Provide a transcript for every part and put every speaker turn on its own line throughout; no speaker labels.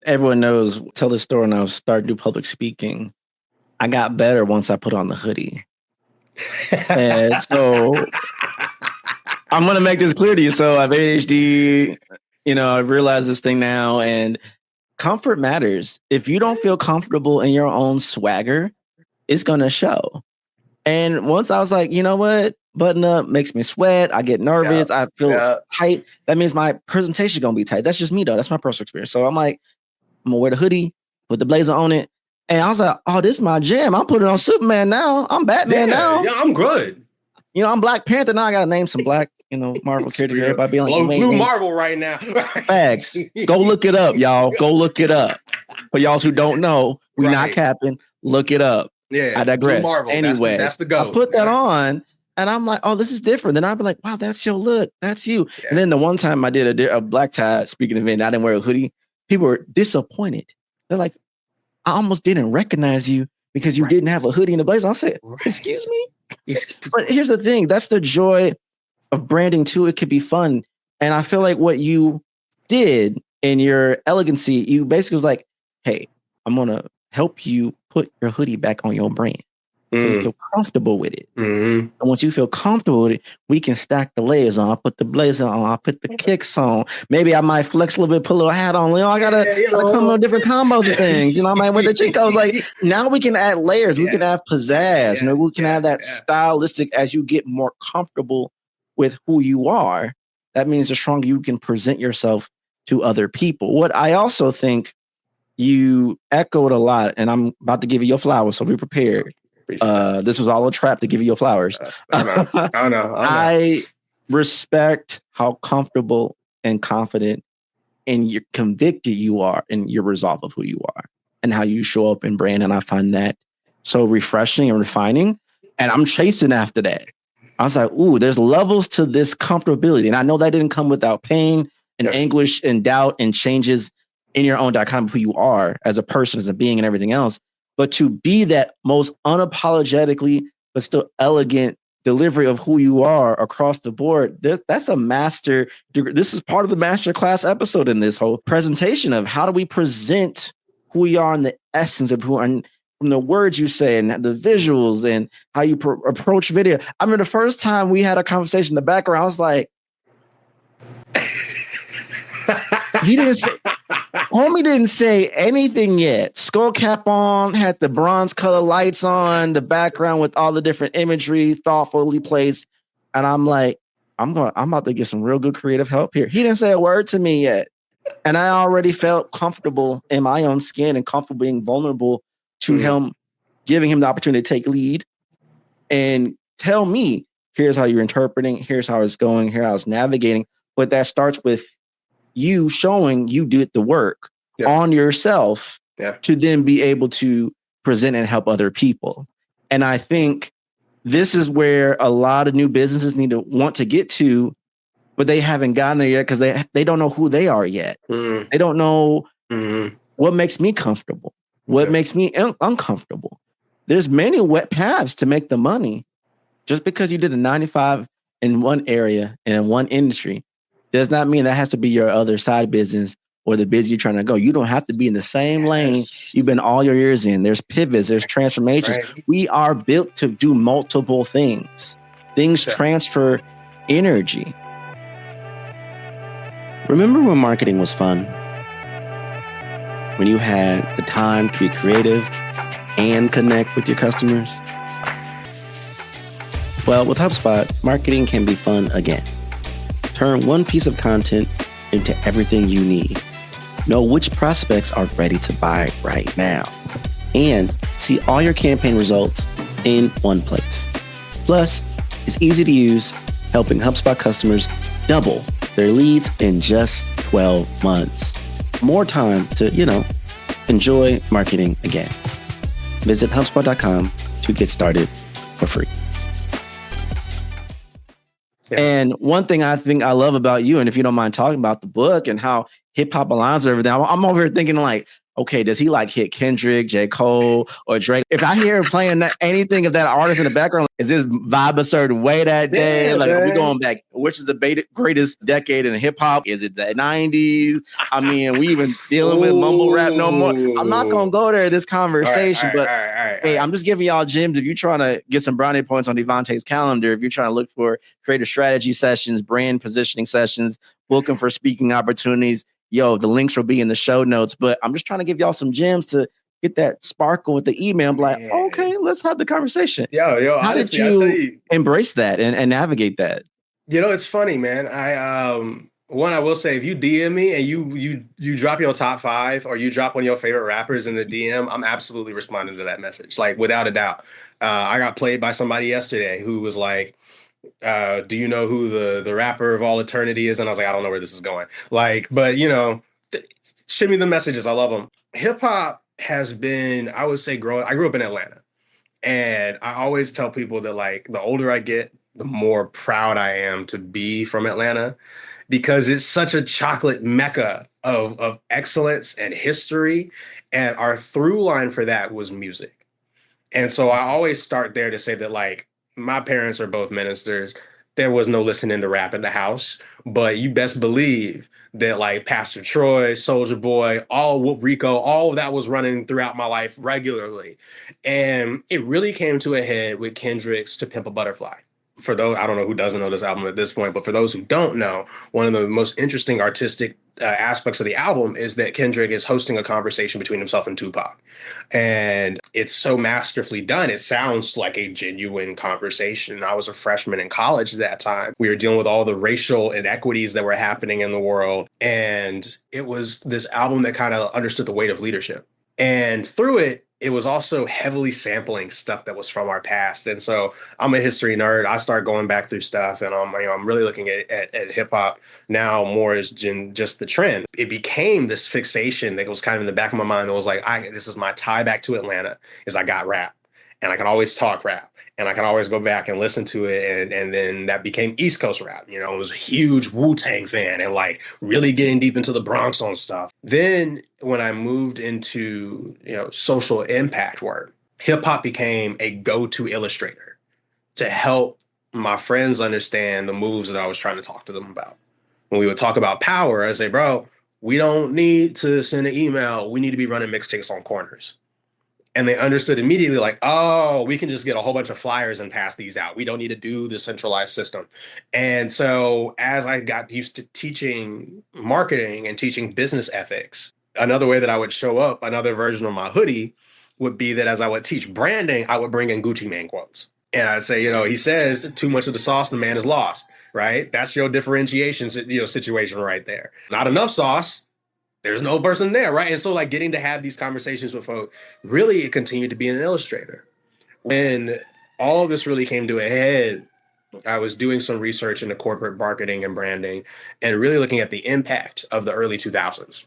everyone knows, tell this story when I was starting to do public speaking. I got better once I put on the hoodie. And so I'm going to make this clear to you. So I have ADHD, I realize this thing now, and comfort matters. If you don't feel comfortable in your own swagger, it's going to show. And once I was like, you know what? Button up makes me sweat. I get nervous. I feel tight. That means my presentation is going to be tight. That's just me, though. That's my personal experience. So I'm like, I'm going to wear the hoodie, put the blazer on it. And I was like, oh, this is my jam. I'm putting on Superman now. I'm Batman now.
Yeah, I'm good.
I'm Black Panther now. I got to name some Black, Marvel characters. Everybody be like,
blue Marvel right now.
Facts. Go look it up, y'all. Go look it up. For y'all who don't know, we're not capping. Look it up.
Yeah.
I digress.
Marvel.
Anyway,
that's the go.
I put that on and I'm like, oh, this is different. Then I'd be like, wow, that's your look. That's you. Yeah. And then the one time I did a black tie speaking event, I didn't wear a hoodie. People were disappointed. They're like, I almost didn't recognize you because you didn't have a hoodie and a blazer. I said, excuse me? But here's the thing. That's the joy of branding too. It could be fun. And I feel like what you did in your elegancy, you basically was like, hey, I'm going to help you put your hoodie back on your brand. So you feel comfortable with it. Mm-hmm. And once you feel comfortable with it, we can stack the layers on. I put the blazer on. I put the kicks on. Maybe I might flex a little bit, put a little hat on. I gotta come with different combos of things. I might with the Chicos. Like now we can add layers. We can have pizzazz. We can have that stylistic as you get more comfortable with who you are. That means the stronger you can present yourself to other people. What I also think you echoed a lot, and I'm about to give you your flowers, so be prepared. This was all a trap to give you your flowers.
I know.
I respect how comfortable and confident and you're convicted you are in your resolve of who you are and how you show up in brand. And I find that so refreshing and refining. And I'm chasing after that. I was like, ooh, there's levels to this comfortability. And I know that didn't come without pain and anguish and doubt and changes in your own dichotomy of who you are as a person, as a being and everything else. But to be that most unapologetically, but still elegant delivery of who you are across the board, that's a master degree. This is part of the Masterclass episode in this whole presentation of how do we present who we are in the essence of who are, from the words you say and the visuals and how you approach video. I remember the first time we had a conversation in the background, I was like, homie didn't say anything yet. Skull cap on, had the bronze color lights on, the background with all the different imagery thoughtfully placed. And I'm like, I'm about to get some real good creative help here. He didn't say a word to me yet. And I already felt comfortable in my own skin and comfortable being vulnerable to him, giving him the opportunity to take lead and tell me, here's how you're interpreting, here's how it's going, here's how it's navigating. But that starts with you showing you did the work on yourself to then be able to present and help other people. And I think this is where a lot of new businesses need to want to get to, but they haven't gotten there yet because they don't know who they are yet. They don't know what makes me comfortable, what makes me uncomfortable. There's many wet paths to make the money. Just because you did a 95 in one area and in one industry does not mean that has to be your other side business or the business you're trying to go. You don't have to be in the same lane you've been all your years in. There's pivots, there's transformations. Right. We are built to do multiple things. Things transfer energy. Remember when marketing was fun? When you had the time to be creative and connect with your customers? Well, with HubSpot, marketing can be fun again. Turn one piece of content into everything you need. Know which prospects are ready to buy right now. And see all your campaign results in one place. Plus, it's easy to use, helping HubSpot customers double their leads in just 12 months. More time to, enjoy marketing again. Visit HubSpot.com to get started for free. Yeah. And one thing I think I love about you, and if you don't mind talking about the book and how hip hop aligns with everything, I'm over here thinking like, okay, does he like hit Kendrick, J. Cole, or Drake? If I hear him playing anything of that artist in the background, is this vibe a certain way that day? Like, are we going back? Which is the greatest decade in hip hop? Is it the 90s? I mean, we even dealing with mumble rap no more. I'm not going to go there in this conversation, but hey, I'm just giving y'all gems. If you're trying to get some brownie points on Evante's calendar, if you're trying to look for creative strategy sessions, brand positioning sessions, looking for speaking opportunities, yo, the links will be in the show notes. But I'm just trying to give y'all some gems to get that sparkle with the email. I'm like, okay, let's have the conversation.
Yo,
how
honestly,
did you embrace that and navigate that?
You know, it's funny, man. I will say, if you DM me and you drop your top 5 or you drop one of your favorite rappers in the DM, I'm absolutely responding to that message, like without a doubt. I got played by somebody yesterday who was like, do you know who the rapper of all eternity is? And I was like, I don't know where this is going. Like, but ship me the messages. I love them. Hip hop has been, I would say, growing. I grew up in Atlanta, and I always tell people that, like, the older I get, the more proud I am to be from Atlanta, because it's such a chocolate mecca of excellence and history. And our through line for that was music. And so I always start there to say that, like, my parents are both ministers. There was no listening to rap in the house, but you best believe that, like, Pastor Troy, Soldier Boy, all Whoop Rico, all of that was running throughout my life regularly. And it really came to a head with Kendrick's To Pimp a Butterfly. For those, I don't know who doesn't know this album at this point, but for those who don't know, one of the most interesting artistic aspects of the album is that Kendrick is hosting a conversation between himself and Tupac. And it's so masterfully done. It sounds like a genuine conversation. I was a freshman in college at that time. We were dealing with all the racial inequities that were happening in the world. And it was this album that kind of understood the weight of leadership. And through it, it was also heavily sampling stuff that was from our past. And so I'm a history nerd. I start going back through stuff, and I'm really looking at hip hop now more as just the trend. It became this fixation that was kind of in the back of my mind that was like, this is my tie back to Atlanta, is I got rap, and I can always talk rap, and I can always go back and listen to it. And then that became East Coast rap. I was a huge Wu-Tang fan and, like, really getting deep into the Bronx on stuff. Then when I moved into, social impact work, hip hop became a go-to illustrator to help my friends understand the moves that I was trying to talk to them about. When we would talk about power, I'd say, bro, we don't need to send an email. We need to be running mixtapes on corners. And they understood immediately, like, oh, we can just get a whole bunch of flyers and pass these out. We don't need to do the centralized system. And so as I got used to teaching marketing and teaching business ethics, another way that I would show up, another version of my hoodie, would be that as I would teach branding, I would bring in Gucci Mane quotes. And I'd say, he says, too much of the sauce, the man is lost, right? That's your differentiation, situation right there. Not enough sauce, there's no person there, right? And so, like, getting to have these conversations with folks, really, it continued to be an illustrator. When all of this really came to a head, I was doing some research into corporate marketing and branding and really looking at the impact of the early 2000s.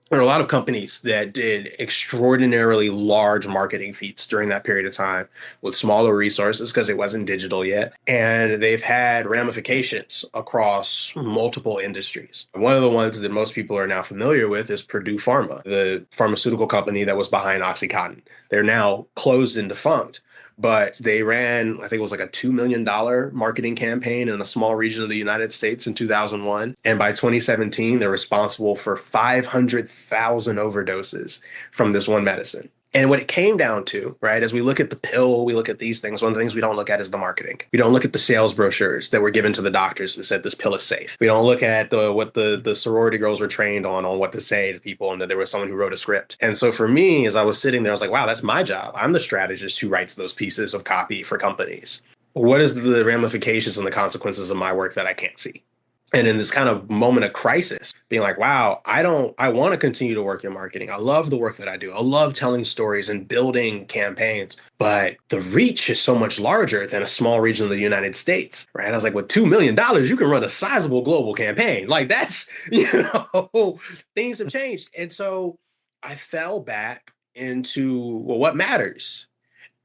There are a lot of companies that did extraordinarily large marketing feats during that period of time with smaller resources because it wasn't digital yet. And they've had ramifications across multiple industries. One of the ones that most people are now familiar with is Purdue Pharma, the pharmaceutical company that was behind OxyContin. They're now closed and defunct. But they ran, I think it was like a $2 million marketing campaign in a small region of the United States in 2001. And by 2017, they're responsible for 500,000 overdoses from this one medicine. And what it came down to, right, as we look at the pill, we look at these things, one of the things we don't look at is the marketing. We don't look at the sales brochures that were given to the doctors that said this pill is safe. We don't look at what the sorority girls were trained on what to say to people, and that there was someone who wrote a script. And so for me, as I was sitting there, I was like, wow, that's my job. I'm the strategist who writes those pieces of copy for companies. What is the ramifications and the consequences of my work that I can't see? And in this kind of moment of crisis, being like, wow, I want to continue to work in marketing. I love the work that I do. I love telling stories and building campaigns, but the reach is so much larger than a small region of the United States, right? I was like, with $2 million, you can run a sizable global campaign. Like, that's, things have changed. And so I fell back into, well, what matters?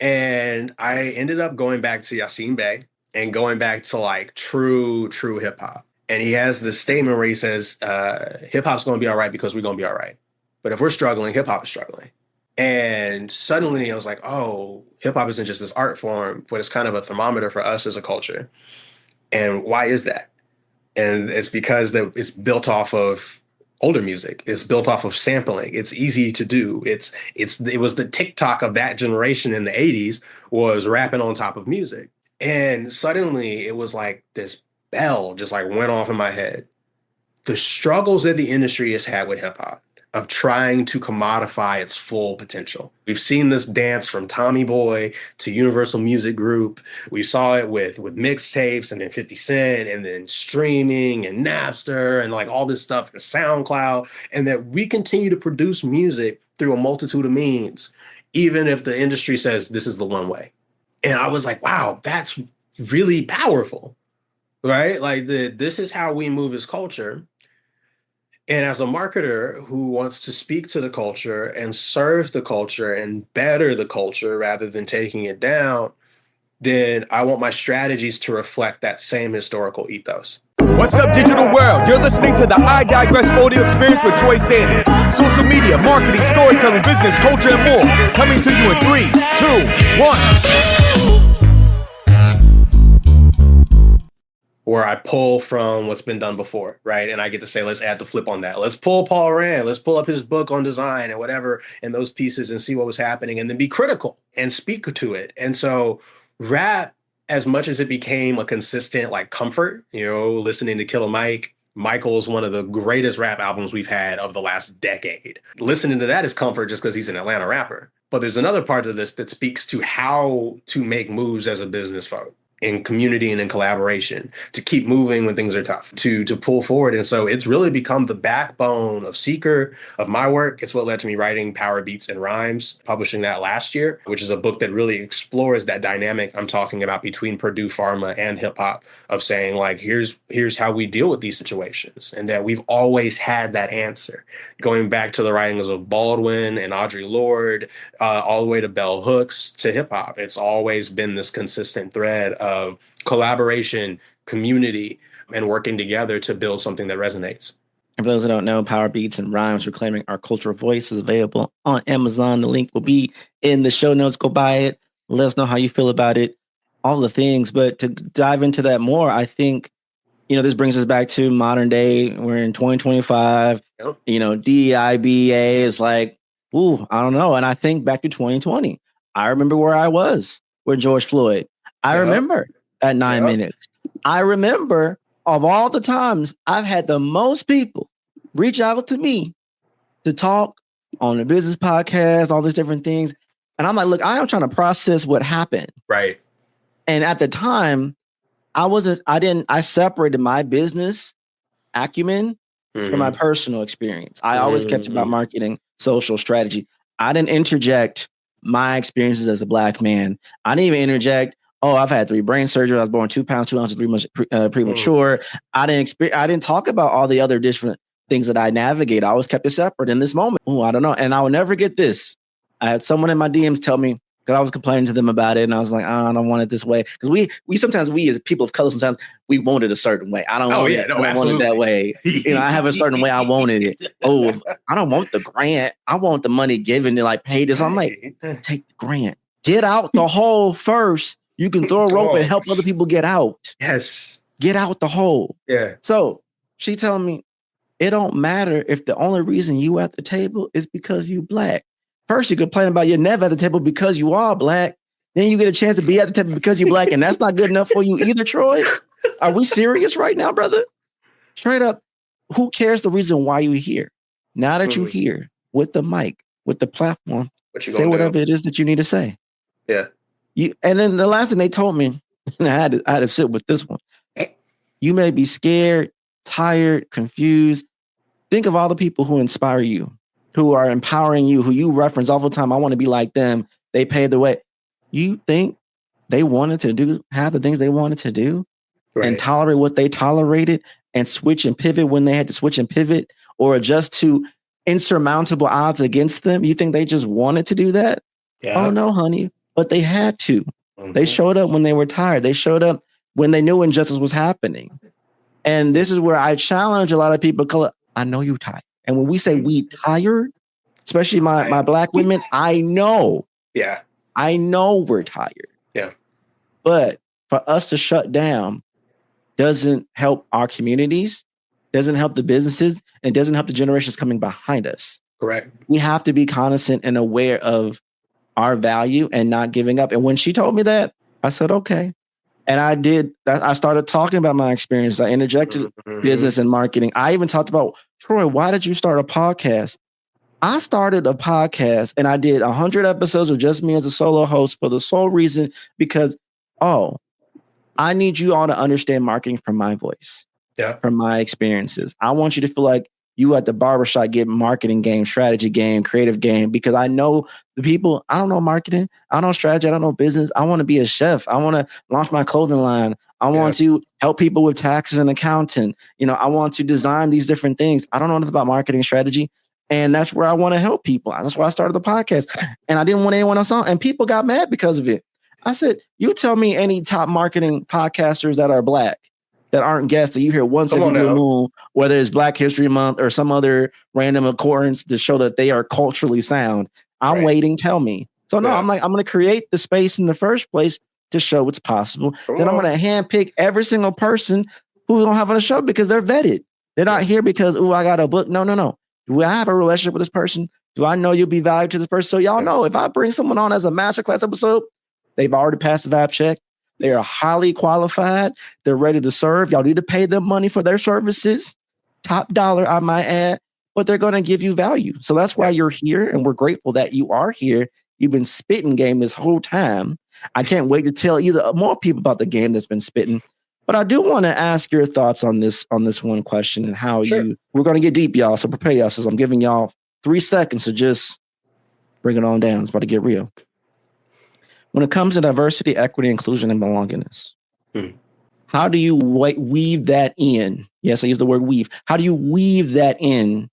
And I ended up going back to Yasin Bey and going back to, like, true hip hop. And he has this statement where he says, hip hop's going to be all right because we're going to be all right. But if we're struggling, hip hop is struggling. And suddenly I was like, oh, hip hop isn't just this art form, but it's kind of a thermometer for us as a culture. And why is that? And it's because it's built off of older music. It's built off of sampling. It's easy to do. It was the TikTok of that generation in the 80s was rapping on top of music. And suddenly it was like this bell just like went off in my head. The struggles that the industry has had with hip hop of trying to commodify its full potential. We've seen this dance from Tommy Boy to Universal Music Group. We saw it with mixtapes and then 50 Cent and then streaming and Napster and like all this stuff and SoundCloud, and that we continue to produce music through a multitude of means, even if the industry says this is the one way. And I was like, wow, that's really powerful, right? Like this is how we move as culture. And as a marketer who wants to speak to the culture and serve the culture and better the culture rather than taking it down, then I want my strategies to reflect that same historical ethos.
What's up, digital world? You're listening to the I Digress audio experience with Troy Sandidge. Social media, marketing, storytelling, business, culture, and more. Coming to you in 3, 2, 1.
Where I pull from what's been done before, right? And I get to say, let's add the flip on that. Let's pull Paul Rand. Let's pull up his book on design and whatever, and those pieces and see what was happening and then be critical and speak to it. And so rap, as much as it became a consistent like comfort, listening to Killer Mike, Michael's one of the greatest rap albums we've had of the last decade. Listening to that is comfort just because he's an Atlanta rapper. But there's another part of this that speaks to how to make moves as a business folk, in community and in collaboration, to keep moving when things are tough, to pull forward. And so it's really become the backbone of Seeker, of my work. It's what led to me writing Power Beats and Rhymes, publishing that last year, which is a book that really explores that dynamic I'm talking about between Purdue Pharma and hip hop, of saying like, here's how we deal with these situations, and that we've always had that answer, going back to the writings of Baldwin and Audre Lorde, all the way to Bell Hooks to hip hop. It's always been this consistent thread of collaboration, community, and working together to build something that resonates.
And for those who don't know, Power Beats and Rhymes Reclaiming Our Cultural Voice is available on Amazon. The link will be in the show notes. Go buy it. Let us know how you feel about it, all the things. But to dive into that more, I think, this brings us back to modern day. We're in 2025. Yep. DIBA is like, ooh, I don't know. And I think back to 2020. I remember where I was with George Floyd. I remember at 9 minutes. I remember of all the times I've had the most people reach out to me to talk on the business podcast, all these different things. And I'm like, look, I am trying to process what happened.
Right.
And at the time, I separated my business acumen from my personal experience. I always kept about marketing, social strategy. I didn't interject my experiences as a Black man. I didn't even interject, I've had 3 brain surgeries. I was born 2 pounds, 2 ounces, 3 months premature. I didn't talk about all the other different things that I navigate. I always kept it separate in this moment. I don't know. And I will never get this. I had someone in my DMs tell me, because I was complaining to them about it, and I was like, I don't want it this way. Because we sometimes, as people of color, sometimes we want it a certain way. I don't want it that way. I have a certain way I wanted it. I don't want the grant. I want the money given to like pay this. I'm like, take the grant. Get out the hole first. You can throw a rope and help other people get out.
Yes.
Get out the hole.
Yeah.
So she telling me, it don't matter if the only reason you at the table is because you Black. First, you complain about you're never at the table because you are Black. Then you get a chance to be at the table because you're Black, and that's not good enough for you either, Troy. Are we serious right now, brother? Straight up, who cares the reason why you're here? Now that you're here with the mic, with the platform, say whatever it is that you need to say.
Yeah.
And then the last thing they told me, and I had to sit with this one. You may be scared, tired, confused. Think of all the people who inspire you, who are empowering you, who you reference all the time. I want to be like them. They paved the way. You think they wanted to have the things they wanted to do and tolerate what they tolerated and switch and pivot when they had to switch and pivot or adjust to insurmountable odds against them? You think they just wanted to do that? Yeah. Oh, no, honey. But they had to. They showed up when they were tired. They showed up when they knew injustice was happening. And this is where I challenge a lot of people. I know you tired. And when we say we tired, especially my black women. I know we're tired.
Yeah.
But for us to shut down doesn't help our communities, doesn't help the businesses, and doesn't help the generations coming behind us.
Correct.
We have to be cognizant and aware of our value and not giving up. And when she told me that, I said, okay. And I did that. I started talking about my experience. I interjected business and marketing. I even talked about, Troy, why did you start a podcast? I started a podcast and I did 100 episodes with just me as a solo host for the sole reason because, I need you all to understand marketing from my voice, from my experiences. I want you to feel like you at the barbershop get marketing game, strategy game, creative game, because I know the people. I don't know marketing. I don't know strategy. I don't know business. I want to be a chef. I want to launch my clothing line. I want to help people with taxes and accounting. I want to design these different things. I don't know anything about marketing strategy. And that's where I want to help people. That's why I started the podcast. And I didn't want anyone else on. And people got mad because of it. I said, you tell me any top marketing podcasters that are black, that aren't guests, that you hear once every blue moon, whether it's Black History Month or some other random occurrence to show that they are culturally sound. I'm waiting. Tell me. So no, I'm going to create the space in the first place to show what's possible. Then I'm going to handpick every single person who's going to have on a show because they're vetted. They're not here because, I got a book. No. Do I have a relationship with this person? Do I know you'll be valued to this person? So y'all know if I bring someone on as a masterclass episode, they've already passed the vibe check. They are highly qualified. They're ready to serve. Y'all need to pay them money for their services. Top dollar, I might add, but they're going to give you value. So that's why you're here. And we're grateful that you are here. You've been spitting game this whole time. I can't wait to tell either more people about the game that's been spitting. But I do want to ask your thoughts on this one question and how we're going to get deep, y'all. So prepare yourselves. I'm giving y'all 3 seconds to just bring it on down. It's about to get real. When it comes to diversity, equity, inclusion, and belongingness, how do you weave that in? Yes, I use the word weave. How do you weave that in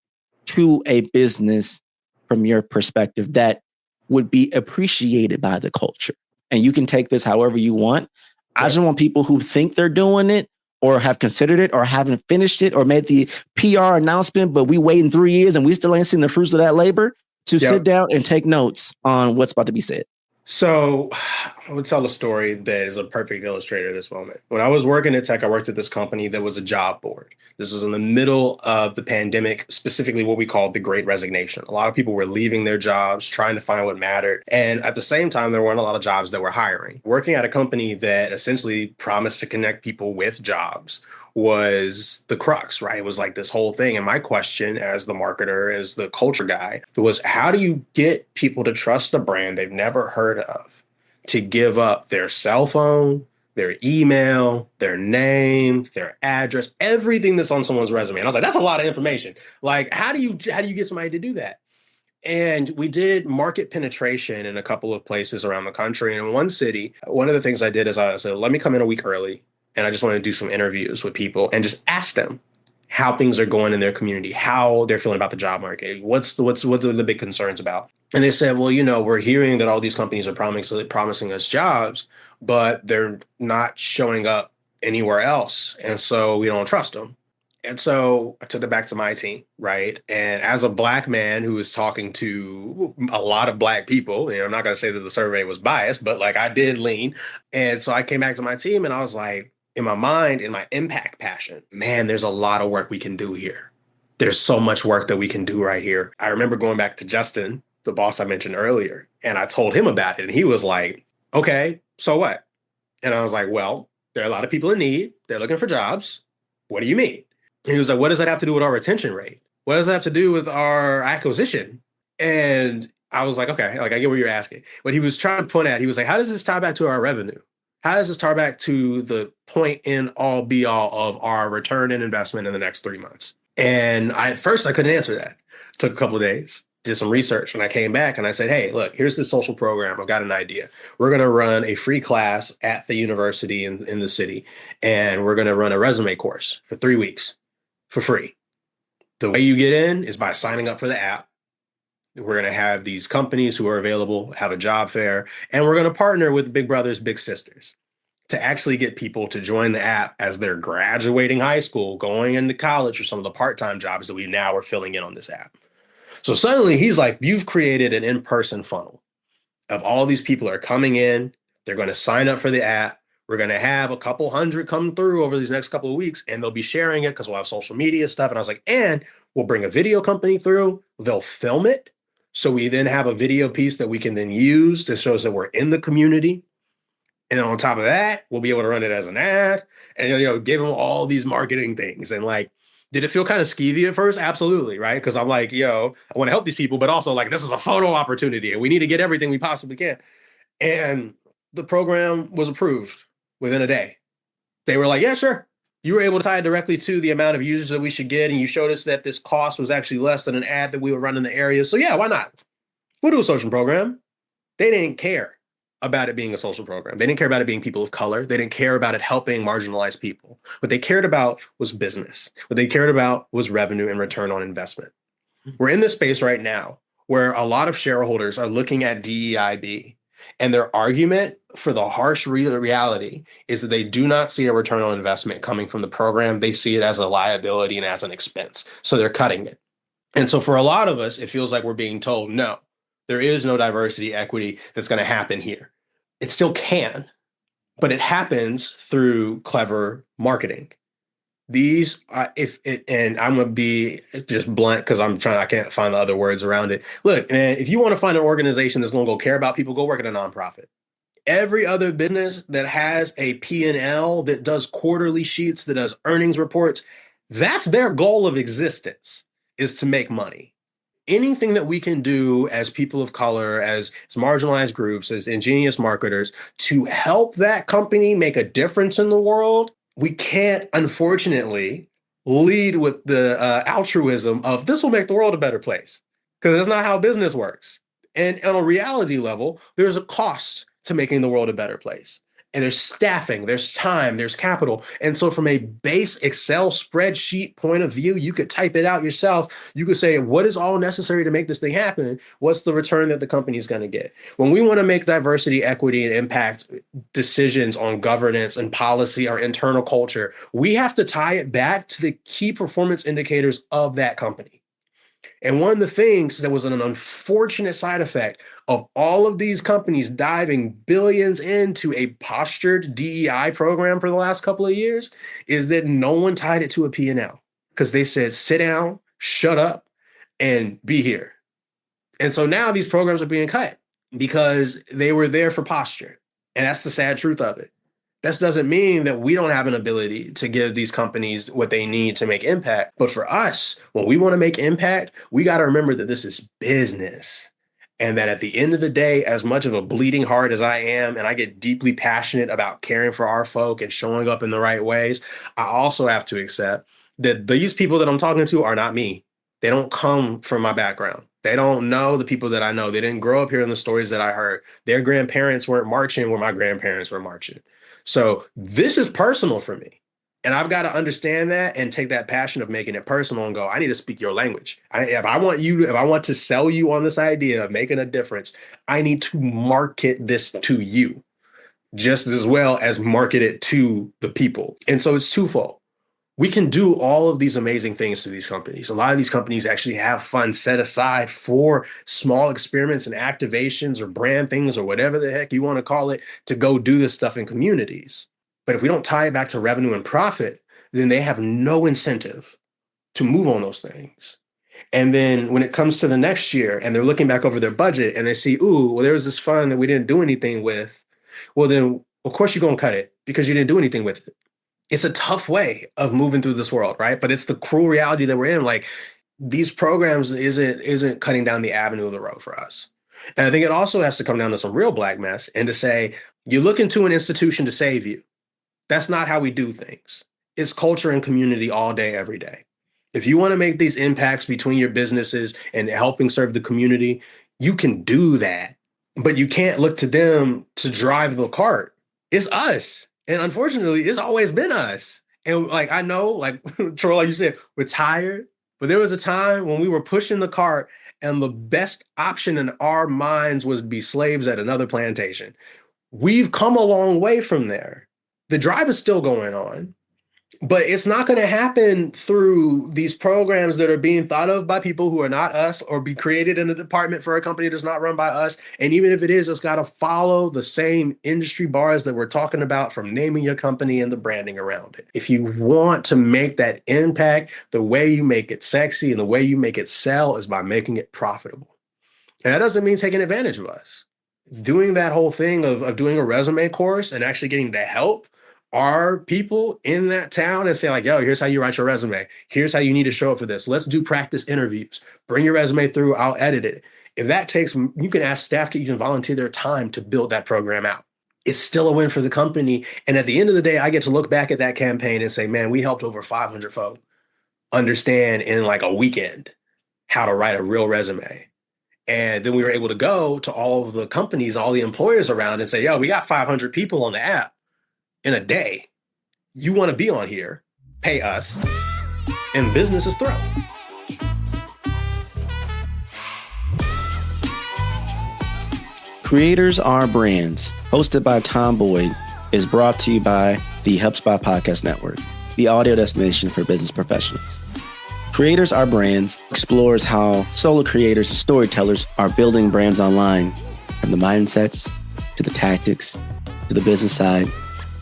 to a business from your perspective that would be appreciated by the culture? And you can take this however you want. I just want people who think they're doing it or have considered it or haven't finished it or made the PR announcement, but we waiting 3 years and we still ain't seen the fruits of that labor to sit down and take notes on what's about to be said.
So I would tell a story that is a perfect illustrator of this moment. When I was working at tech, I worked at this company that was a job board. This was in the middle of the pandemic, specifically what we called the Great Resignation. A lot of people were leaving their jobs, trying to find what mattered. And at the same time, there weren't a lot of jobs that were hiring. Working at a company that essentially promised to connect people with jobs was the crux, right? It was like this whole thing. And my question as the marketer, as the culture guy, was how do you get people to trust a brand they've never heard of, to give up their cell phone, their email, their name, their address, everything that's on someone's resume? And I was like, that's a lot of information. Like, how do you get somebody to do that? And we did market penetration in a couple of places around the country. And in one city, one of the things I did is I said, let me come in a week early. And I just want to do some interviews with people and just ask them how things are going in their community, how they're feeling about the job market, what are the big concerns about. And they said, well, we're hearing that all these companies are promising us jobs, but they're not showing up anywhere else. And so we don't trust them. And so I took it back to my team, right? And as a Black man who was talking to a lot of Black people, I'm not going to say that the survey was biased, but like I did lean. And so I came back to my team and I was like, in my mind, in my impact passion, man, there's a lot of work we can do here. There's so much work that we can do right here. I remember going back to Justin, the boss I mentioned earlier, and I told him about it. And he was like, okay, so what? And I was like, well, there are a lot of people in need. They're looking for jobs. What do you mean? And he was like, what does that have to do with our retention rate? What does that have to do with our acquisition? And I was like, okay, like I get what you're asking. What he was trying to point at, he was like, how does this tie back to our revenue? How does this tie back to the point in all be all of our return and investment in the next 3 months? And at first I couldn't answer that. Took a couple of days, did some research, and I came back and I said, hey, look, here's the social program. I've got an idea. We're going to run a free class at the university in the city, and we're going to run a resume course for 3 weeks for free. The way you get in is by signing up for the app. We're going to have these companies who are available, have a job fair, and we're going to partner with Big Brothers, Big Sisters to actually get people to join the app as they're graduating high school, going into college, or some of the part-time jobs that we now are filling in on this app. So suddenly he's like, you've created an in-person funnel of all these people are coming in. They're going to sign up for the app. We're going to have a couple hundred come through over these next couple of weeks, and they'll be sharing it because we'll have social media stuff. And I was like, and we'll bring a video company through. They'll film it. So we then have a video piece that we can then use that shows that we're in the community. And then on top of that, we'll be able to run it as an ad and, give them all these marketing things. And like, did it feel kind of skeevy at first? Absolutely, right? Because I'm like, I want to help these people, but also like, this is a photo opportunity and we need to get everything we possibly can. And the program was approved within a day. They were like, yeah, sure. You were able to tie it directly to the amount of users that we should get. And you showed us that this cost was actually less than an ad that we would run in the area. So yeah, why not? We'll do a social program. They didn't care about it being a social program. They didn't care about it being people of color. They didn't care about it helping marginalized people. What they cared about was business. What they cared about was revenue and return on investment. We're in this space right now where a lot of shareholders are looking at DEIB, and their argument for the harsh reality is that they do not see a return on investment coming from the program. They see it as a liability and as an expense. So they're cutting it. And so for a lot of us, it feels like we're being told, no, there is no diversity, equity that's going to happen here. It still can, but it happens through clever marketing. These, and I'm going to be just blunt because I can't find the other words around it. Look, man, if you want to find an organization that's going to go care about people, go work at a nonprofit. Every other business that has a P&L, that does quarterly sheets, that does earnings reports, that's their goal of existence, is to make money. Anything that we can do as people of color, as marginalized groups, as ingenious marketers to help that company make a difference in the world, we can't, unfortunately, lead with the altruism of this will make the world a better place, because that's not how business works. And on a reality level, there's a cost to making the world a better place. And there's staffing, there's time, there's capital. And so from a base Excel spreadsheet point of view, you could type it out yourself. You could say, what is all necessary to make this thing happen? What's the return that the company is going to get? When we want to make diversity, equity, and impact decisions on governance and policy or internal culture, we have to tie it back to the key performance indicators of that company. And one of the things that was an unfortunate side effect of all of these companies diving billions into a postured DEI program for the last couple of years is that no one tied it to a P&L, because they said, sit down, shut up, and be here. And so now these programs are being cut because they were there for posture. And that's the sad truth of it. That doesn't mean that we don't have an ability to give these companies what they need to make impact. But for us, when we want to make impact, we got to remember that this is business. And that at the end of the day, as much of a bleeding heart as I am, and I get deeply passionate about caring for our folk and showing up in the right ways, I also have to accept that these people that I'm talking to are not me. They don't come from my background. They don't know the people that I know. They didn't grow up hearing the stories that I heard. Their grandparents weren't marching where my grandparents were marching. So this is personal for me. And I've got to understand that and take that passion of making it personal and go, I need to speak your language. If I want to sell you on this idea of making a difference, I need to market this to you just as well as market it to the people. And so it's twofold. We can do all of these amazing things to these companies. A lot of these companies actually have funds set aside for small experiments and activations or brand things or whatever the heck you want to call it to go do this stuff in communities. But if we don't tie it back to revenue and profit, then they have no incentive to move on those things. And then when it comes to the next year and they're looking back over their budget and they see, ooh, well, there was this fund that we didn't do anything with. Well, then, of course, you're going to cut it because you didn't do anything with it. It's a tough way of moving through this world, right? But it's the cruel reality that we're in. Like, these programs isn't cutting down the avenue of the road for us. And I think it also has to come down to some real black mess and to say, you look into an institution to save you. That's not how we do things. It's culture and community all day, every day. If you want to make these impacts between your businesses and helping serve the community, you can do that. But you can't look to them to drive the cart. It's us. And unfortunately, it's always been us. And like, I know, like Troy, like you said, we're tired, but there was a time when we were pushing the cart and the best option in our minds was to be slaves at another plantation. We've come a long way from there. The drive is still going on. But it's not going to happen through these programs that are being thought of by people who are not us, or be created in a department for a company that's not run by us. And even if it is, it's got to follow the same industry bars that we're talking about, from naming your company and the branding around it. If you want to make that impact, the way you make it sexy and the way you make it sell is by making it profitable. And that doesn't mean taking advantage of us. Doing that whole thing of doing a resume course and actually getting the help are people in that town and say like, yo, here's how you write your resume. Here's how you need to show up for this. Let's do practice interviews. Bring your resume through. I'll edit it. If that takes, you can ask staff to even volunteer their time to build that program out. It's still a win for the company. And at the end of the day, I get to look back at that campaign and say, man, we helped over 500 folks understand in like a weekend how to write a real resume. And then we were able to go to all of the companies, all the employers around and say, yo, we got 500 people on the app in a day. You want to be on here, pay us, and business is thrown.
Creators Are Brands, hosted by Tom Boyd, is brought to you by the HubSpot Podcast Network, the audio destination for business professionals. Creators Are Brands explores how solo creators and storytellers are building brands online, from the mindsets to the tactics to the business side.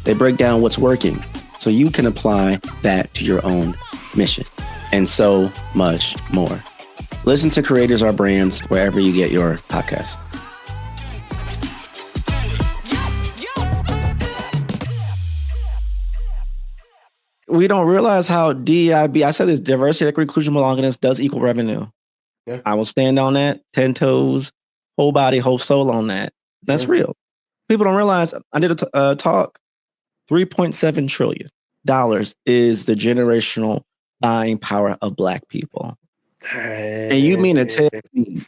They break down what's working so you can apply that to your own mission, and so much more. Listen to Creators Are Brands wherever you get your podcasts. We don't realize how DEIB, I said this, diversity, equity, inclusion, belongingness does equal revenue. Yeah. I will stand on that, 10 toes, whole body, whole soul on that. That's real. People don't realize, I did a talk, $3.7 trillion is the generational buying power of Black people. And you mean to tell me,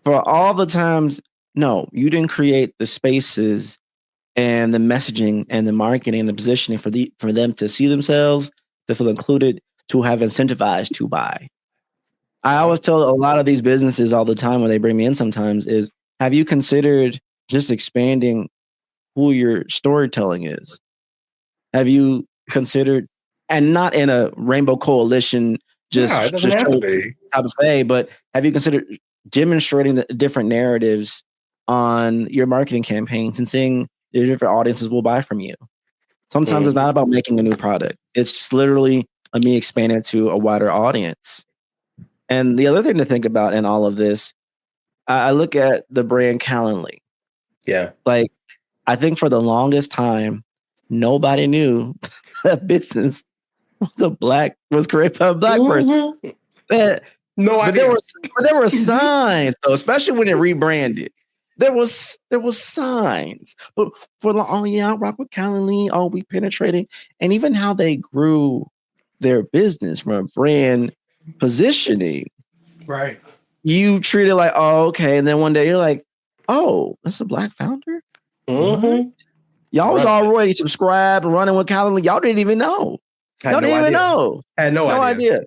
for all the times, no, you didn't create the spaces and the messaging and the marketing and the positioning for them to see themselves, to feel included, to have incentivized to buy. I always tell a lot of these businesses all the time when they bring me in sometimes is, have you considered just expanding who your storytelling is? Have you considered, and not in a rainbow coalition, just
it doesn't have to be.
How to say, but have you considered demonstrating the different narratives on your marketing campaigns and seeing the different audiences will buy from you? Sometimes it's not about making a new product. It's just literally me expanding it to a wider audience. And the other thing to think about in all of this, I look at the brand Calendly.
Yeah.
Like, I think for the longest time, nobody knew that business was created by a Black person.
No idea.
But there were signs, though, especially when it rebranded. There was signs, but for the I rock with Calendly, we penetrating, and even how they grew their business from a brand positioning.
Right.
You treat it like, oh, okay, and then one day you're like, oh, that's a Black founder.
Mm-hmm.
Y'all was already subscribed and running with Calendly. Y'all didn't even know. Y'all didn't even know.
Had no idea.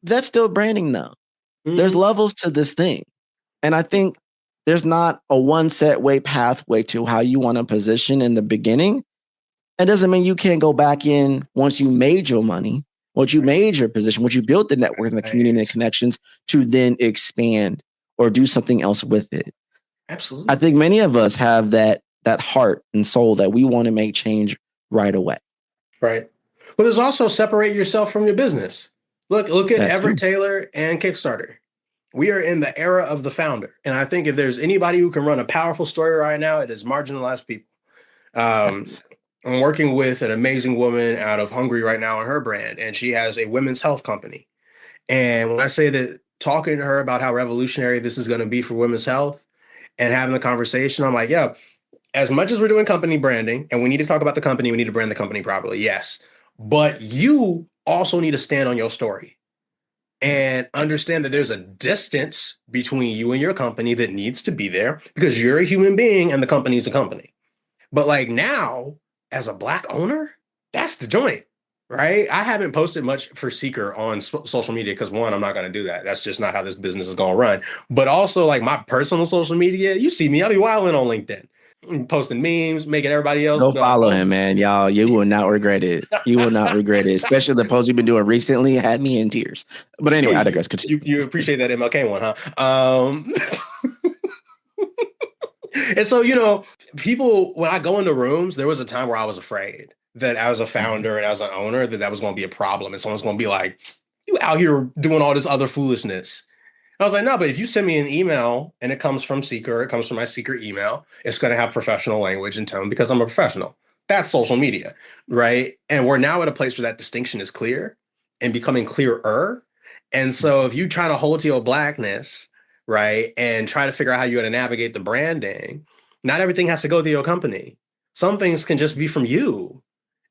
That's still branding, though. Mm-hmm. There's levels to this thing, and I think there's not a one set way pathway to how you want to position in the beginning. It doesn't mean you can't go back in once you made your money, once you made your position, once you built the network and the community and connections, to then expand or do something else with it.
Absolutely.
I think many of us have that heart and soul that we want to make change right away.
Right. But there's also separate yourself from your business. Look at Everett Taylor and Kickstarter. We are in the era of the founder. And I think if there's anybody who can run a powerful story right now, it is marginalized people. I'm working with an amazing woman out of Hungary right now on her brand, and she has a women's health company. And when I say that, talking to her about how revolutionary this is going to be for women's health and having the conversation, I'm like, yeah, as much as we're doing company branding and we need to talk about the company, we need to brand the company properly. Yes. But you also need to stand on your story and understand that there's a distance between you and your company that needs to be there because you're a human being and the company is a company. But like now, as a Black owner, that's the joint, right? I haven't posted much for Seeker on social media because, one, I'm not going to do that. That's just not how this business is going to run. But also, like, my personal social media, you see me, I'll be wilding on LinkedIn. posting memes, making everybody else
Go
be like,
follow
oh,
him, man. Y'all, you will not regret it. You will not regret it. Especially the post you've been doing recently had me in tears. But anyway, I digress. Continue.
you appreciate that MLK one, huh? And so, people, when I go into rooms, there was a time where I was afraid that as a founder and as an owner, that was going to be a problem. And someone's going to be like, you out here doing all this other foolishness. I was like, no, but if you send me an email and it comes from Seeker, it comes from my Seeker email, it's going to have professional language and tone because I'm a professional. That's social media, right? And we're now at a place where that distinction is clear and becoming clearer. And so if you try to hold to your blackness, right, and try to figure out how you're going to navigate the branding, not everything has to go through your company. Some things can just be from you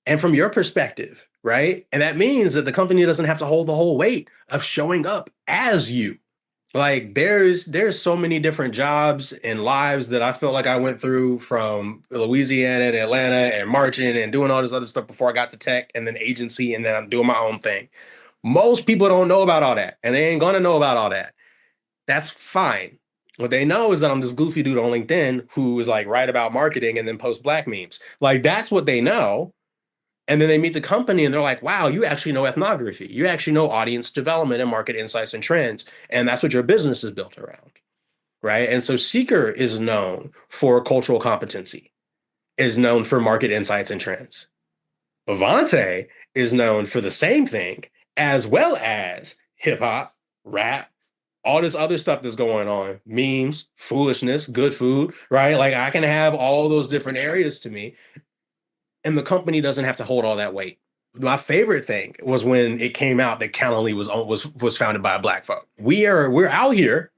and from your perspective, right? And that means that the company doesn't have to hold the whole weight of showing up as you. Like there's so many different jobs and lives that I feel like I went through from Louisiana and Atlanta and marching and doing all this other stuff before I got to tech and then agency and then I'm doing my own thing. Most people don't know about all that and they ain't gonna know about all that. That's fine. What they know is that I'm this goofy dude on LinkedIn who is like write about marketing and then post black memes. Like that's what they know. And then they meet the company and they're like, wow, you actually know ethnography. You actually know audience development and market insights and trends. And that's what your business is built around, right? And so Seeker is known for cultural competency, is known for market insights and trends. Evante is known for the same thing, as well as hip hop, rap, all this other stuff that's going on, memes, foolishness, good food, right? Like I can have all those different areas to me. And the company doesn't have to hold all that weight. My favorite thing was when it came out that Calendly was founded by a Black folk. We're out here,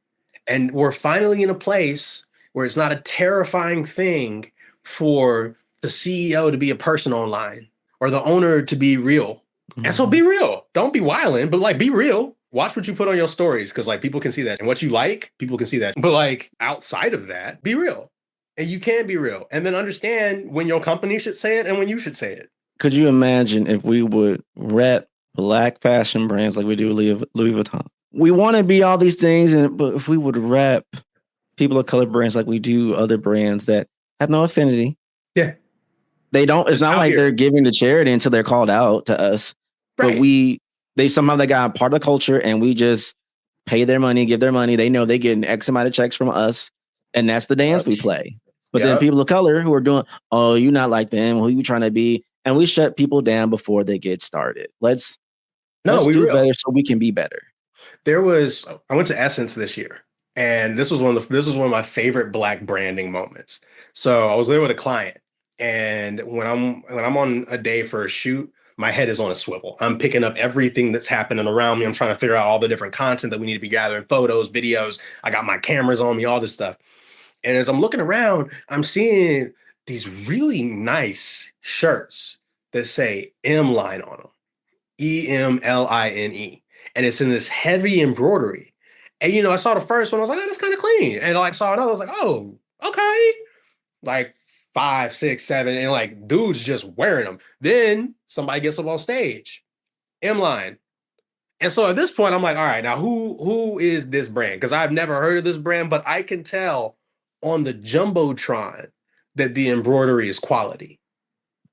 and we're finally in a place where it's not a terrifying thing for the CEO to be a person online or the owner to be real. Mm-hmm. And so be real. Don't be wilding, but like be real. Watch what you put on your stories because like people can see that, and what you like, people can see that. But like outside of that, be real. And you can be real and then understand when your company should say it and when you should say it.
Could you imagine if we would rep Black fashion brands like we do Louis Vuitton? We want to be all these things, but if we would rep people of color brands like we do other brands that have no affinity.
Yeah.
They don't, it's not like they're giving to charity until they're called out to us. Right. But they somehow they got part of the culture and we just pay their money, give their money. They know they get an X amount of checks from us. And that's the dance we play. But then people of color who are doing, oh, you're not like them. Who you trying to be? And we shut people down before they get started. Let's do better so we can be better.
I went to Essence this year, and this was one of my favorite Black branding moments. So I was there with a client, and when I'm on a day for a shoot, my head is on a swivel. I'm picking up everything that's happening around me. I'm trying to figure out all the different content that we need to be gathering, photos, videos. I got my cameras on me, all this stuff. And as I'm looking around, I'm seeing these really nice shirts that say M line on them, EMLINE. And it's in this heavy embroidery. And, I saw the first one. I was like, oh, that's kind of clean. And I saw another. I was like, oh, okay. Like 5, 6, 7. And like dudes just wearing them. Then somebody gets up on stage. M line. And so at this point, I'm like, all right, now who is this brand? Because I've never heard of this brand, but I can tell on the Jumbotron that the embroidery is quality.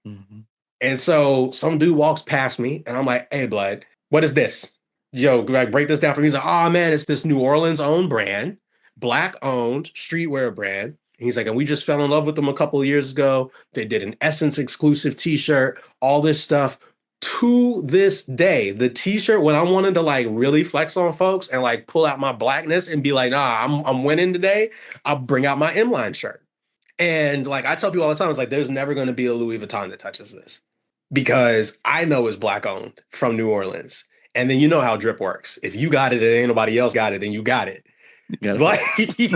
Mm-hmm. And so some dude walks past me and I'm like, hey, blood, what is this? Yo, like break this down for me. He's like, oh man, it's this New Orleans owned brand, Black owned streetwear brand. And he's like, and we just fell in love with them a couple of years ago. They did an Essence exclusive t-shirt, all this stuff. To this day, the t-shirt, when I wanted to like really flex on folks and like pull out my Blackness and be like, nah, I'm winning today, I'll bring out my M-line shirt. And like I tell people all the time, it's like there's never going to be a Louis Vuitton that touches this because I know it's Black owned from New Orleans. And then you know how drip works. If you got it and ain't nobody else got it, then you got it. Like, you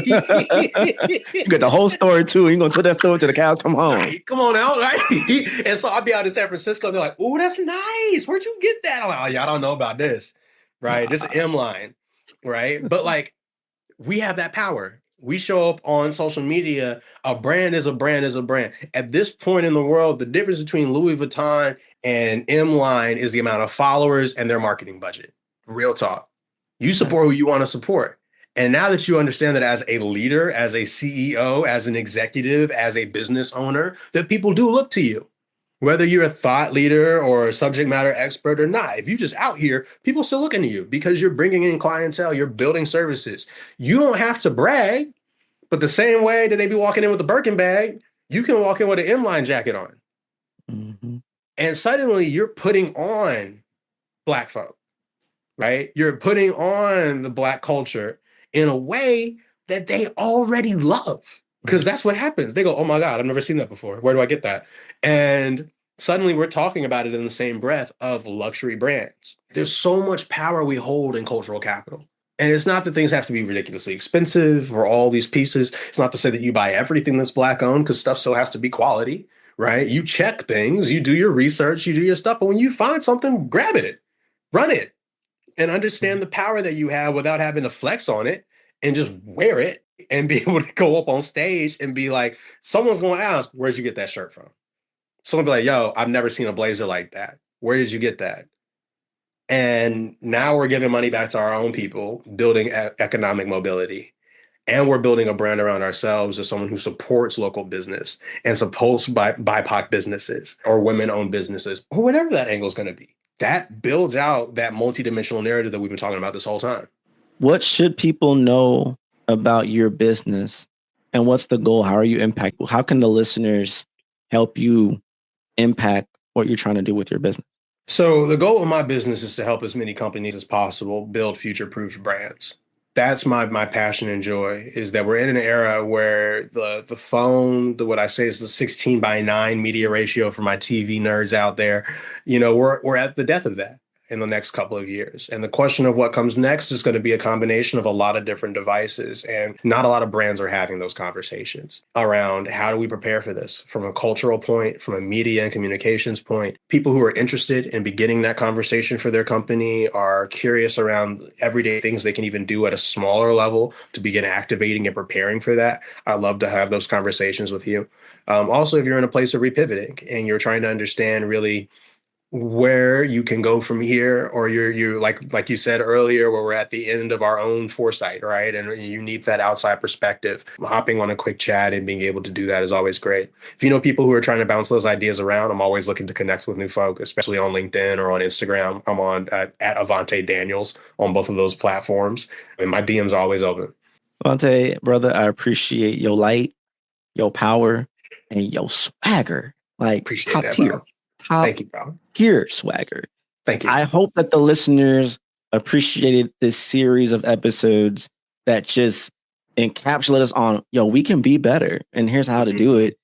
got the whole story too. You're gonna tell that story till the cows come home.
Right, come on out, right? And so I'll be out in San Francisco. And they're like, "Oh, that's nice. Where'd you get that?" I'm like, "Oh, y'all don't know about this, right? This is M line, right?" But like, we have that power. We show up on social media. A brand is a brand is a brand. At this point in the world, the difference between Louis Vuitton and M line is the amount of followers and their marketing budget. Real talk. You support who you want to support. And now that you understand that as a leader, as a CEO, as an executive, as a business owner, that people do look to you. Whether you're a thought leader or a subject matter expert or not, if you're just out here, people still looking to you because you're bringing in clientele, you're building services. You don't have to brag, but the same way that they be walking in with a Birkin bag, you can walk in with an M-line jacket on.
Mm-hmm.
And suddenly you're putting on Black folk, right? You're putting on the Black culture in a way that they already love. Because that's what happens. They go, oh my God, I've never seen that before. Where do I get that? And suddenly we're talking about it in the same breath of luxury brands. There's so much power we hold in cultural capital. And it's not that things have to be ridiculously expensive or all these pieces. It's not to say that you buy everything that's Black owned, because stuff still has to be quality, right? You check things, you do your research, you do your stuff. But when you find something, grab it, run it, and understand the power that you have without having to flex on it, and just wear it and be able to go up on stage and be like, someone's going to ask, where'd you get that shirt from? Someone be like, yo, I've never seen a blazer like that. Where did you get that? And now we're giving money back to our own people, building economic mobility. And we're building a brand around ourselves as someone who supports local business and supports BIPOC businesses or women-owned businesses or whatever that angle is going to be. That builds out that multidimensional narrative that we've been talking about this whole time.
What should people know about your business, and what's the goal? How are you impactful? How can the listeners help you impact what you're trying to do with your business?
So the goal of my business is to help as many companies as possible build future-proof brands. That's my passion and joy, is that we're in an era where the phone, what I say is the 16:9 media ratio for my TV nerds out there, we're at the death of that in the next couple of years. And the question of what comes next is going to be a combination of a lot of different devices. And not a lot of brands are having those conversations around how do we prepare for this from a cultural point, from a media and communications point. People who are interested in beginning that conversation for their company are curious around everyday things they can even do at a smaller level to begin activating and preparing for that. I'd love to have those conversations with you. Also, if you're in a place of repivoting and you're trying to understand really where you can go from here, or you're like you said earlier, where we're at the end of our own foresight, right? And you need that outside perspective. Hopping on a quick chat and being able to do that is always great. If you know people who are trying to bounce those ideas around, I'm always looking to connect with new folk, especially on LinkedIn or on Instagram. I'm on at Evante Daniels on both of those platforms, and my DMs are always open.
Evante, brother, I appreciate your light, your power, and your swagger. Like,
Appreciate
top
that,
tier.
bro.
Top
Thank you, bro.
tier swagger.
Thank you.
I hope that the listeners appreciated this series of episodes that just encapsulate us on, we can be better, and here's how to do it.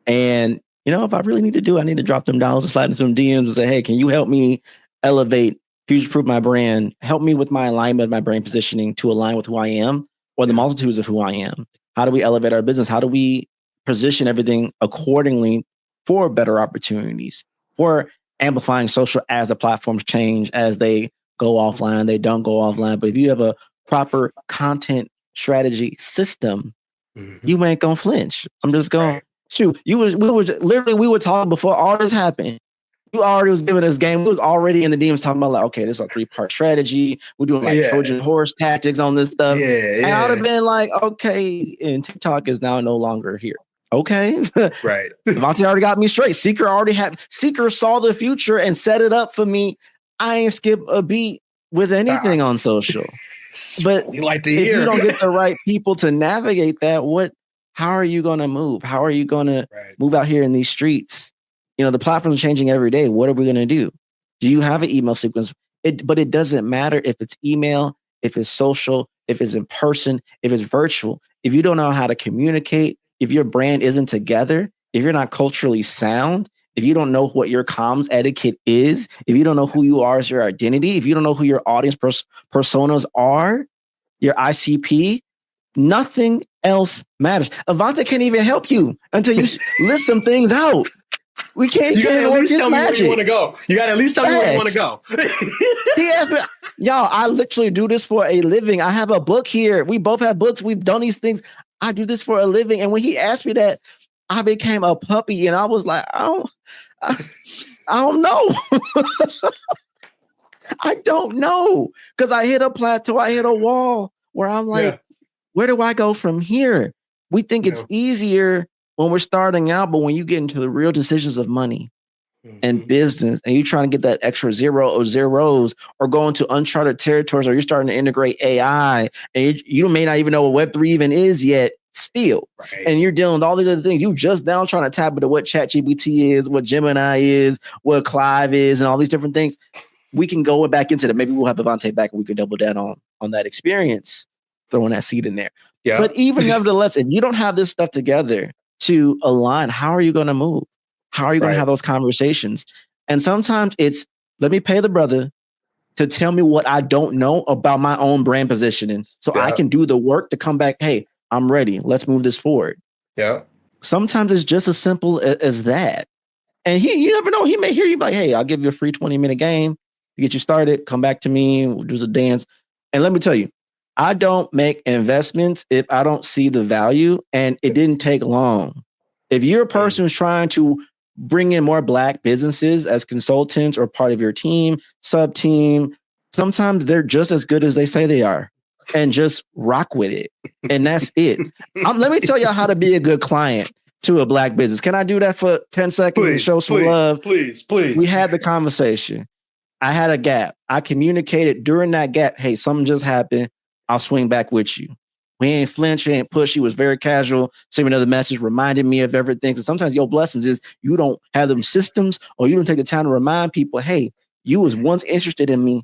And, if I really need to do it, I need to drop them dollars and slide into some DMs and say, hey, can you help me elevate, future-proof my brand, help me with my alignment, my brand positioning to align with who I am or the multitudes of who I am? How do we elevate our business? How do we position everything accordingly for better opportunities? For amplifying social as the platforms change, as they go offline, they don't go offline. But if you have a proper content strategy system, you ain't gonna flinch. I'm just going, shoot, we were talking before all this happened. You already was giving us game. We was already in the DMs talking about like, okay, this is a 3-part strategy. We're doing like Trojan horse tactics on this stuff. And I would have been like, okay, and TikTok is now no longer here. Okay.
Right.
Evante already got me straight. Seeker saw the future and set it up for me. I ain't skip a beat with anything on social. But
we like to
if
hear.
you don't get the right people to navigate that, how are you going to move? How are you going to move out here in these streets? The platforms are changing every day. What are we going to do? Do you have an email sequence? But it doesn't matter if it's email, if it's social, if it's in person, if it's virtual. If you don't know how to communicate, if your brand isn't together, if you're not culturally sound, if you don't know what your comms etiquette is, if you don't know who you are as your identity, if you don't know who your audience personas are, your ICP, nothing else matters. Evante can't even help you until you list some things out. We can't.
You gotta at least tell me where you want to go. You gotta at least tell me where you want to go.
He asked me, y'all, I literally do this for a living. I have a book here. We both have books. We've done these things. I do this for a living. And when he asked me that, I became a puppy, and I was like, I don't know. I don't know, because I hit a plateau. I hit a wall where I'm like, where do I go from here? We think it's easier when we're starting out, but when you get into the real decisions of money and business, and you're trying to get that extra zero or zeros, or go into uncharted territories, or you're starting to integrate AI, and you may not even know what Web3 even is yet still. And you're dealing with all these other things. You just now trying to tap into what ChatGPT is, what Gemini is, what Clive is, and all these different things. We can go back into that. Maybe we'll have Evante back and we can double down on that experience, throwing that seed in there. Yeah. But even nevertheless, if you don't have this stuff together to align, how are you going to move? How are you going to have those conversations? And sometimes it's, let me pay the brother to tell me what I don't know about my own brand positioning, so I can do the work to come back. Hey, I'm ready. Let's move this forward. Yeah. Sometimes it's just as simple as that. And you never know. He may hear you like, hey, I'll give you a free 20-minute game to get you started. Come back to me. We'll do a dance. And let me tell you, I don't make investments if I don't see the value, and it didn't take long. If you're a person who's trying to bring in more Black businesses as consultants or part of your team, sub-team, sometimes they're just as good as they say they are, and just rock with it. And that's it. Let me tell y'all how to be a good client to a Black business. Can I do that for 10 seconds and show some love? Please. We had the conversation. I had a gap. I communicated during that gap, hey, something just happened. I'll swing back with you. We ain't flinch, we ain't push. He was very casual. Sent me another message, reminded me of everything. And sometimes your blessings is you don't have them systems, or you don't take the time to remind people, hey, you was once interested in me.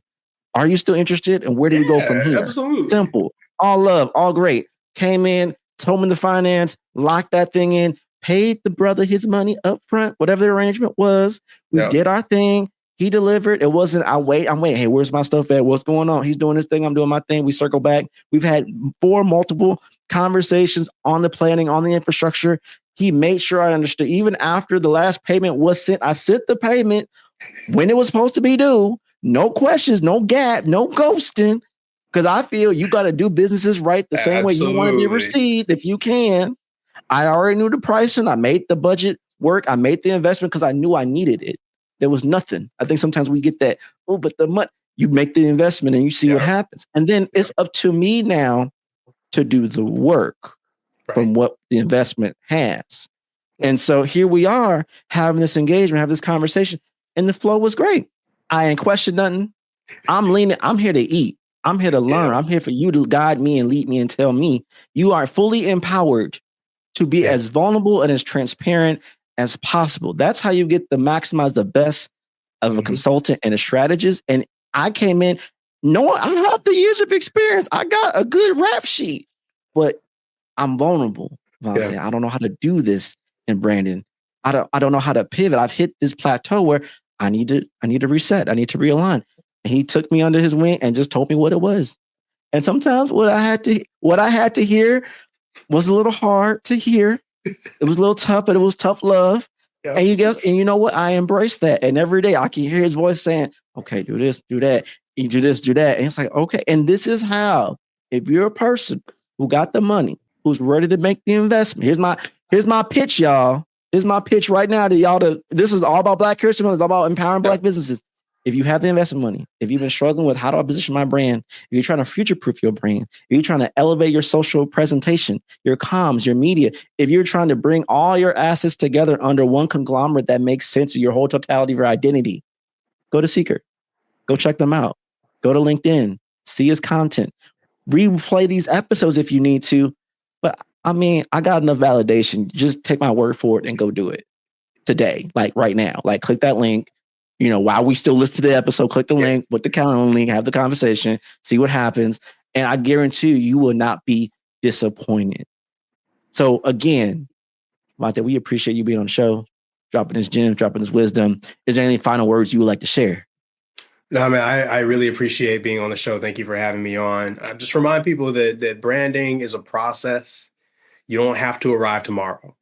Are you still interested? And where do we go from here? Absolutely. Simple. All love, all great. Came in, told me the finance, locked that thing in, paid the brother his money up front, whatever the arrangement was. We did our thing. He delivered. It wasn't, I'm waiting. Hey, where's my stuff at? What's going on? He's doing his thing. I'm doing my thing. We circle back. We've had 4 multiple conversations on the planning, on the infrastructure. He made sure I understood. Even after the last payment was sent, I sent the payment when it was supposed to be due. No questions, no gap, no ghosting. Because I feel you got to do businesses right the same way you want to be received if you can. I already knew the pricing. I made the budget work. I made the investment because I knew I needed it. There was nothing. I think sometimes we get that, but the money, you make the investment and you see what happens. And then it's up to me now to do the work from what the investment has. And so here we are having this engagement, having this conversation, and the flow was great. I ain't questioned nothing. I'm leaning. I'm here to eat. I'm here to learn. I'm here for you to guide me and lead me and tell me you are fully empowered to be as vulnerable and as transparent as possible. That's how you get to maximize the best of a consultant and a strategist. And I came in knowing I have the years of experience. I got a good rap sheet, but I'm vulnerable. I don't know how to do this in branding. I don't know how to pivot. I've hit this plateau where I need to reset. I need to realign. And he took me under his wing and just told me what it was. And sometimes what I had to hear was a little hard to hear. It was a little tough, but it was tough love. Yep. And you know what? I embrace that. And every day I can hear his voice saying, okay, do this, do that. You do this, do that. And it's like, okay. And this is how, if you're a person who got the money, who's ready to make the investment. Here's my pitch, y'all. Here's my pitch right now to y'all. This is all about Black Christian. It's all about empowering Black businesses. If you have the investment money, if you've been struggling with how do I position my brand, if you're trying to future-proof your brand, if you're trying to elevate your social presentation, your comms, your media, if you're trying to bring all your assets together under one conglomerate that makes sense of your whole totality of your identity, go to Seeker. Go check them out. Go to LinkedIn. See his content. Replay these episodes if you need to. But I mean, I got enough validation. Just take my word for it and go do it today, like right now. Like click that link. You know, while we still listen to the episode, click the link, put the calendar link, have the conversation, see what happens. And I guarantee you will not be disappointed. So again, Evante, we appreciate you being on the show, dropping this gem, dropping this wisdom. Is there any final words you would like to share?
No, man, I really appreciate being on the show. Thank you for having me on. I just remind people that branding is a process. You don't have to arrive tomorrow.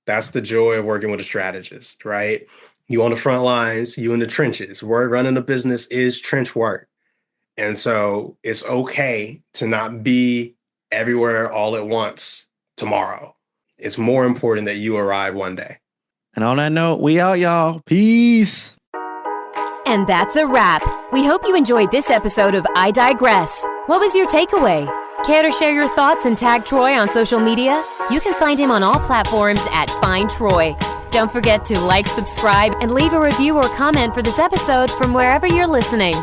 That's the joy of working with a strategist, right? You on the front lines, you in the trenches. Running a business is trench work. And so it's okay to not be everywhere all at once tomorrow. It's more important that you arrive one day.
And on that note, we out, y'all. Peace.
And that's a wrap. We hope you enjoyed this episode of I Digress. What was your takeaway? Care to share your thoughts and tag Troy on social media? You can find him on all platforms at Find Troy. Don't forget to like, subscribe, and leave a review or comment for this episode from wherever you're listening.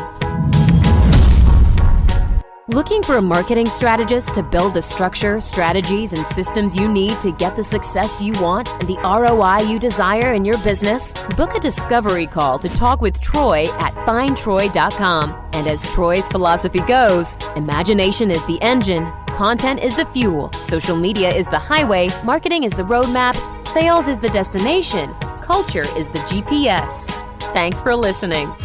Looking for a marketing strategist to build the structure, strategies, and systems you need to get the success you want and the ROI you desire in your business? Book a discovery call to talk with Troy at findtroy.com. And as Troy's philosophy goes, imagination is the engine, content is the fuel, social media is the highway, marketing is the roadmap, sales is the destination, culture is the GPS. Thanks for listening.